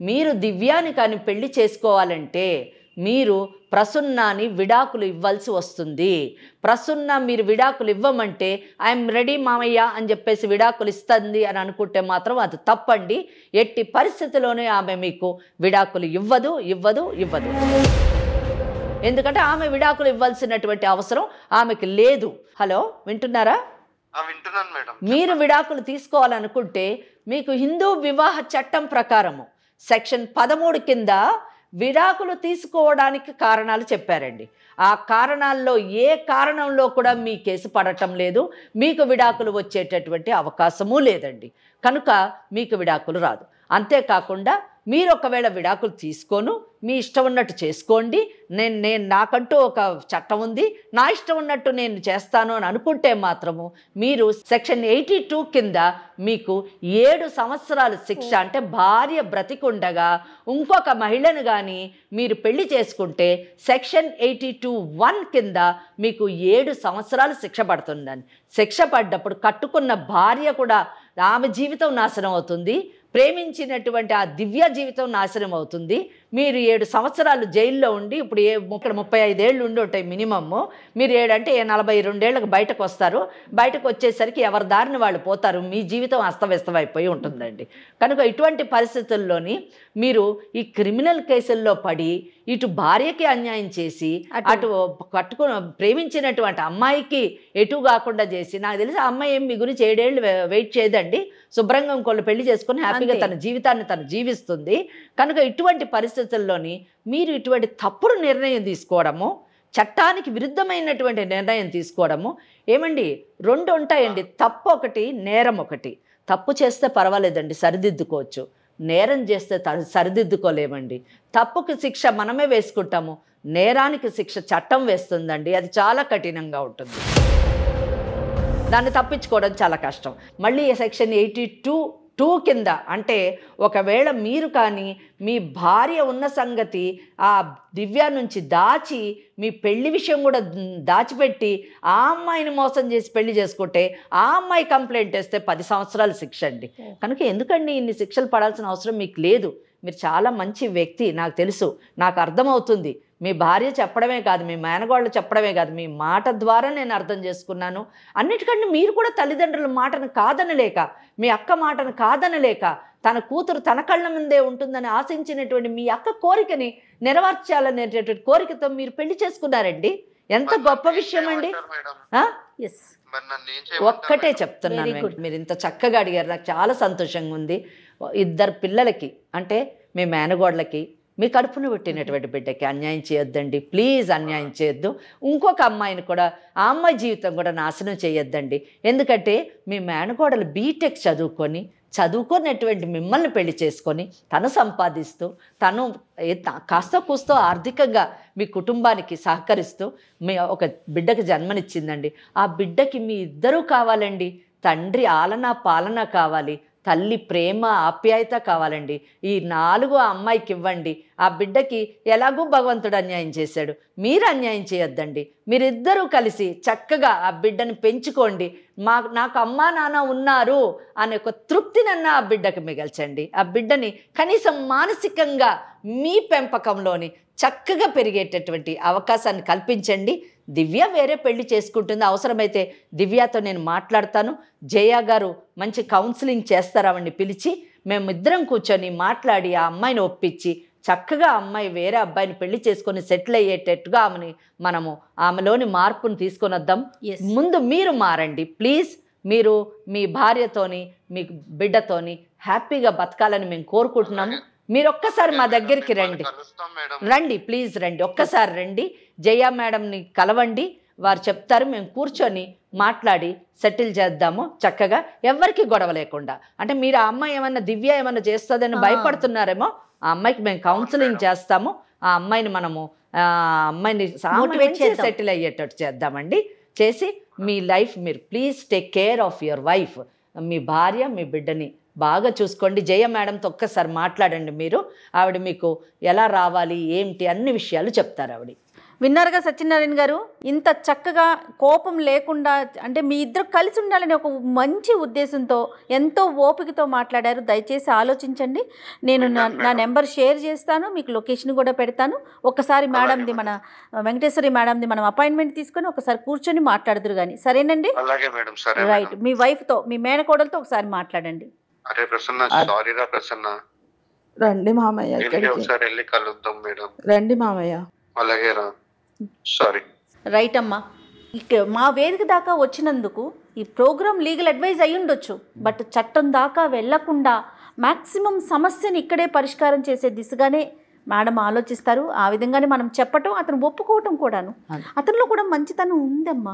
మీరు దివ్యాని కానీ పెళ్లి చేసుకోవాలంటే మీరు ప్రసన్నాని విడాకులు ఇవ్వాల్సి వస్తుంది. ప్రసన్న మీరు విడాకులు ఇవ్వమంటే ఐఎమ్ రెడీ మామయ్య అని చెప్పేసి విడాకులు ఇస్తుంది అని అనుకుంటే మాత్రం అది తప్పండి. ఎట్టి పరిస్థితిలోనే ఆమె మీకు విడాకులు ఇవ్వదు. ఎందుకంటే ఆమె విడాకులు ఇవ్వాల్సినటువంటి అవసరం ఆమెకి లేదు. హలో, వింటున్నారా? వింటున్నాను మేడం. మీరు విడాకులు తీసుకోవాలనుకుంటే మీకు హిందూ వివాహ చట్టం ప్రకారము సెక్షన్ 13 కింద విడాకులు తీసుకోవడానికి కారణాలు చెప్పారండి. ఆ కారణాల్లో ఏ కారణంలో కూడా మీ కేసు పడటం లేదు, మీకు విడాకులు వచ్చేటటువంటి అవకాశము లేదండి. కనుక మీకు విడాకులు రాదు. అంతేకాకుండా మీరు ఒకవేళ విడాకులు తీసుకోను, మీ ఇష్టం ఉన్నట్టు చేసుకోండి, నేను నాకంటూ ఒక చట్టం ఉంది, నా ఇష్టం ఉన్నట్టు నేను చేస్తాను అని అనుకుంటే మాత్రము మీరు సెక్షన్ 82 కింద మీకు 7 సంవత్సరాల శిక్ష, అంటే భార్య బ్రతికుండగా ఇంకొక మహిళను కానీ మీరు పెళ్లి చేసుకుంటే సెక్షన్ 82(1) కింద మీకు 7 సంవత్సరాలు శిక్ష పడుతుందని. శిక్ష పడ్డప్పుడు కట్టుకున్న భార్య కూడా ఆమె జీవితం నాశనం అవుతుంది, ప్రేమించినటువంటి ఆ దివ్య జీవితం నాశనం అవుతుంది. మీరు 7 సంవత్సరాలు జైల్లో ఉండి, ఇప్పుడు 35 ఏళ్ళు ఉండి ఉంటాయి మినిమమ్, మీరు 7 అంటే 42 ఏళ్ళకి బయటకు వస్తారు. బయటకు వచ్చేసరికి ఎవరి దారిని వాళ్ళు పోతారు, మీ జీవితం అస్తవ్యస్తం అయిపోయి ఉంటుందండి. కనుక ఇటువంటి పరిస్థితుల్లోని మీరు ఈ క్రిమినల్ కేసుల్లో పడి ఇటు భార్యకి అన్యాయం చేసి అటు ప్రేమించినటువంటి అమ్మాయికి ఎటు కాకుండా చేసి, నాకు తెలిసి ఆ అమ్మాయి ఏం మీ గురించి 7 ఏళ్ళు వెయిట్ చేయదండి, శుభ్రంగా ఇంకోళ్ళు పెళ్లి చేసుకుని హ్యాపీగా తన జీవితాన్ని తను జీవిస్తుంది. కనుక ఇటువంటి పరిస్థితుల్లోని మీరు ఇటువంటి తప్పుడు నిర్ణయం తీసుకోవడము, చట్టానికి విరుద్ధమైనటువంటి నిర్ణయం తీసుకోవడము, ఏమండి 2 ఉంటాయండి, తప్పు ఒకటి, నేరం ఒకటి. తప్పు చేస్తే పర్వాలేదండి, సరిదిద్దుకోవచ్చు. నేరం చేస్తే సరిదిద్దుకోలేమండి. తప్పుకి శిక్ష మనమే వేసుకుంటాము, నేరానికి శిక్ష చట్టం వేస్తుందండి. అది చాలా కఠినంగా ఉంటుంది, దాన్ని తప్పించుకోవడం చాలా కష్టం. మళ్ళీ సెక్షన్ 82(2) కింద అంటే ఒకవేళ మీరు కానీ మీ భార్య ఉన్న సంగతి ఆ దివ్య నుంచి దాచి, మీ పెళ్లి విషయం కూడా దాచిపెట్టి ఆ అమ్మాయిని మోసం చేసి పెళ్లి చేసుకుంటే ఆ అమ్మాయి కంప్లైంట్ వేస్తే 10 సంవత్సరాలు శిక్ష అండి. కనుక ఎందుకండి ఇన్ని శిక్షలు పడాల్సిన అవసరం మీకు లేదు. మీరు చాలా మంచి వ్యక్తి, నాకు తెలుసు, నాకు అర్థమవుతుంది. మీ భార్య చెప్పడమే కాదు, మీ మేనగోళ్ళు చెప్పడమే కాదు, మీ మాట ద్వారా నేను అర్థం చేసుకున్నాను. అన్నిటికంటే మీరు కూడా తల్లిదండ్రుల మాటను కాదనలేక, మీ అక్క మాటను కాదనలేక, తన కూతురు తన కళ్ళ ముందే ఉంటుందని ఆశించినటువంటి మీ అక్క కోరికని నెరవేర్చాలనేటటువంటి కోరికతో మీరు పెళ్లి చేసుకున్నారండి. ఎంత గొప్ప విషయం అండి. ఒక్కటే చెప్తున్నాను, మీరు ఇంత చక్కగా అడిగారు, నాకు చాలా సంతోషంగా ఉంది. 2 పిల్లలకి అంటే మీ మేనగోడ్లకి మీ కడుపును పుట్టినటువంటి బిడ్డకి అన్యాయం చేయొద్దండి, ప్లీజ్ అన్యాయం చేయొద్దు. ఇంకొక అమ్మాయిని కూడా, ఆ అమ్మాయి జీవితం కూడా నాశనం చేయొద్దండి. ఎందుకంటే మీ మేనకోడలు బీటెక్ చదువుకున్నటువంటి మిమ్మల్ని పెళ్లి చేసుకొని తను సంపాదిస్తూ తను కాస్త కూస్తో ఆర్థికంగా మీ కుటుంబానికి సహకరిస్తూ మీ ఒక బిడ్డకి జన్మనిచ్చిందండి. ఆ బిడ్డకి మీ ఇద్దరూ కావాలండి. తండ్రి ఆలన పాలన కావాలి, తల్లి ప్రేమ ఆప్యాయత కావాలండి. ఈ 4 ఆ అమ్మాయికి ఇవ్వండి. ఆ బిడ్డకి ఎలాగూ భగవంతుడు అన్యాయం చేశాడు, మీరు అన్యాయం చేయొద్దండి. మీరిద్దరూ కలిసి చక్కగా ఆ బిడ్డని పెంచుకోండి. నాకు అమ్మా నాన్న ఉన్నారు అనే ఒక తృప్తినన్నా ఆ బిడ్డకి మిగల్చండి. ఆ బిడ్డని కనీసం మానసికంగా మీ పెంపకంలోని చక్కగా పెరిగేటటువంటి అవకాశాన్ని కల్పించండి. దివ్య వేరే పెళ్లి చేసుకుంటుంది, అవసరమైతే దివ్యతో నేను మాట్లాడతాను. జయ గారు మంచి కౌన్సిలింగ్ చేస్తారావని పిలిచి మేమిద్దరం కూర్చొని మాట్లాడి ఆ అమ్మాయిని ఒప్పించి చక్కగా అమ్మాయి వేరే అబ్బాయిని పెళ్లి చేసుకొని సెటిల్ అయ్యేటట్టుగా మనము ఆమెలోని మార్పును తీసుకొని వద్దాం. ముందు మీరు మారండి ప్లీజ్. మీరు మీ భార్యతోని మీ బిడ్డతోని హ్యాపీగా బతకాలని మేము కోరుకుంటున్నాము. మీరు ఒక్కసారి మా దగ్గరికి రండి ప్లీజ్, రండి, ఒక్కసారి రండి. జయ మేడంని కలవండి, వారు చెప్తారు. మేము కూర్చొని మాట్లాడి సెటిల్ చేద్దాము చక్కగా, ఎవరికి గొడవ లేకుండా. అంటే మీరు ఆ అమ్మాయి ఏమన్నా దివ్య ఏమన్నా చేస్తుందని భయపడుతున్నారేమో, ఆ అమ్మాయికి మేము కౌన్సిలింగ్ చేస్తాము. ఆ అమ్మాయిని మనము అమ్మాయిని సెటిల్ అయ్యేటట్టు చేద్దామండి. చేసి మీ లైఫ్ మీరు please take care of your wife. మీ భార్య మీ బిడ్డని బాగా చూసుకోండి. జయ మేడంతో ఒక్కసారి మాట్లాడండి. మీరు ఆవిడ మీకు ఎలా రావాలి ఏంటి అన్ని విషయాలు చెప్తారు ఆవిడ. విన్నారుగా సత్యనారాయణ గారు, ఇంత చక్కగా కోపం లేకుండా, అంటే మీ ఇద్దరు కలిసి ఉండాలని ఒక మంచి ఉద్దేశంతో ఎంతో ఓపికతో మాట్లాడారు. దయచేసి ఆలోచించండి. నేను నా నెంబర్ షేర్ చేస్తాను, మీకు లొకేషన్ కూడా పెడతాను. ఒకసారి మేడంది, మన వెంకటేశ్వరి మేడంది మనం అపాయింట్మెంట్ తీసుకొని ఒకసారి కూర్చొని మాట్లాడుదురు కానీ, సరేనండి? రైట్. మీ వైఫ్తో, మీ మేనకోడలతో ఒకసారి మాట్లాడండి. రండి మామయ్య, రండి మామయ్య. రైట్ అమ్మా. ఇక మా వేదిక దాకా వచ్చినందుకు ఈ ప్రోగ్రామ్ లీగల్ అడ్వైజ్ అయి ఉండొచ్చు, బట్ చట్టం దాకా వెళ్లకుండా మ్యాక్సిమం సమస్యని ఇక్కడే పరిష్కారం చేసే దిశగానే మేడం ఆలోచిస్తారు. ఆ విధంగానే మనం చెప్పటం, అతను ఒప్పుకోవటం కూడాను. అతనిలో కూడా మంచితనం ఉందమ్మా.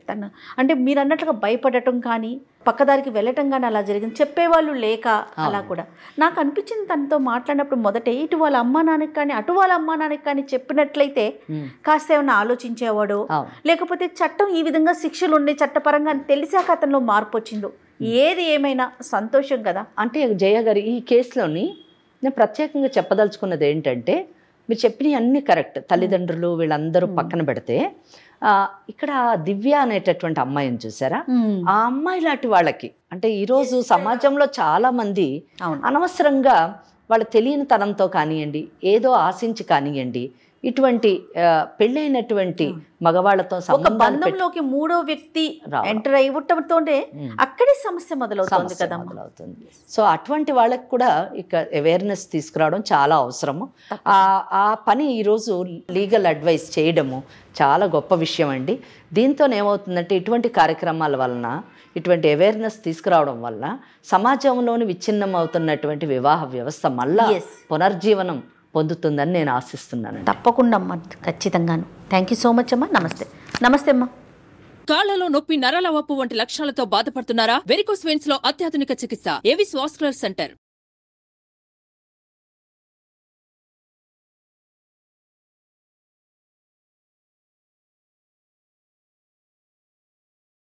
తను అంటే మీరు అన్నట్లుగా భయపడటం కానీ పక్కదారికి వెళ్ళటం కానీ అలా జరిగింది, చెప్పేవాళ్ళు లేక అలా కూడా నాకు అనిపించింది. తనతో మాట్లాడినప్పుడు మొదట ఇటు వాళ్ళ అమ్మా నాన్నకి కానీ అటు వాళ్ళ అమ్మా నాన్నకి కానీ చెప్పినట్లయితే కాస్త ఏమన్నా ఆలోచించేవాడు, లేకపోతే చట్టం ఈ విధంగా శిక్షలు ఉండే చట్టపరంగా తెలిసాక అతనిలో మార్పు వచ్చిందో. ఏది ఏమైనా సంతోషం కదా. అంటే జయ గారు, ఈ కేసులోని నేను ప్రత్యేకంగా చెప్పదలుచుకున్నది ఏంటంటే, మీరు చెప్పినవి అన్నీ కరెక్ట్. తల్లిదండ్రులు వీళ్ళందరూ పక్కన పెడితే ఇక్కడ దివ్య అనేటటువంటి అమ్మాయిని చూసారా, ఆ అమ్మాయి లాంటి వాళ్ళకి అంటే ఈరోజు సమాజంలో చాలా మంది అనవసరంగా వాళ్ళ తెలియని తనంతో కానివ్వండి, ఏదో ఆశించి కానివ్వండి, ఇటువంటి పెళ్ళైనటువంటి మగవాళ్లతో బంధంలోకి మూడో వ్యక్తి ఎంటర్ అయ్యటంతోనే అక్కడే సమస్య మొదలవుతుంది కదా. సో అటువంటి వాళ్ళకి కూడా ఇక అవేర్నెస్ తీసుకురావడం చాలా అవసరము. ఆ పని ఈరోజు లీగల్ అడ్వైస్ చేయడము చాలా గొప్ప విషయం అండి. దీంతో ఏమవుతుందంటే, ఇటువంటి కార్యక్రమాల వలన, ఇటువంటి అవేర్నెస్ తీసుకురావడం వల్ల సమాజంలోని విచ్ఛిన్నం అవుతున్నటువంటి వివాహ వ్యవస్థ మళ్ళా పునర్జీవనం పొందుతుందని నేను ఆశిస్తున్నాను. తప్పకుండా అమ్మా, ఖచ్చితంగాను. థ్యాంక్ యూ సో మచ్ అమ్మా. నమస్తే. నమస్తే అమ్మా. కాళ్లలో నొప్పి, నరాల వాపు వంటి లక్షణాలతో బాధపడుతున్నారా? వెరికోస్ వెయిన్స్ లో అత్యాధునిక చికిత్స ఏవిస్ వాస్కులర్ సెంటర్.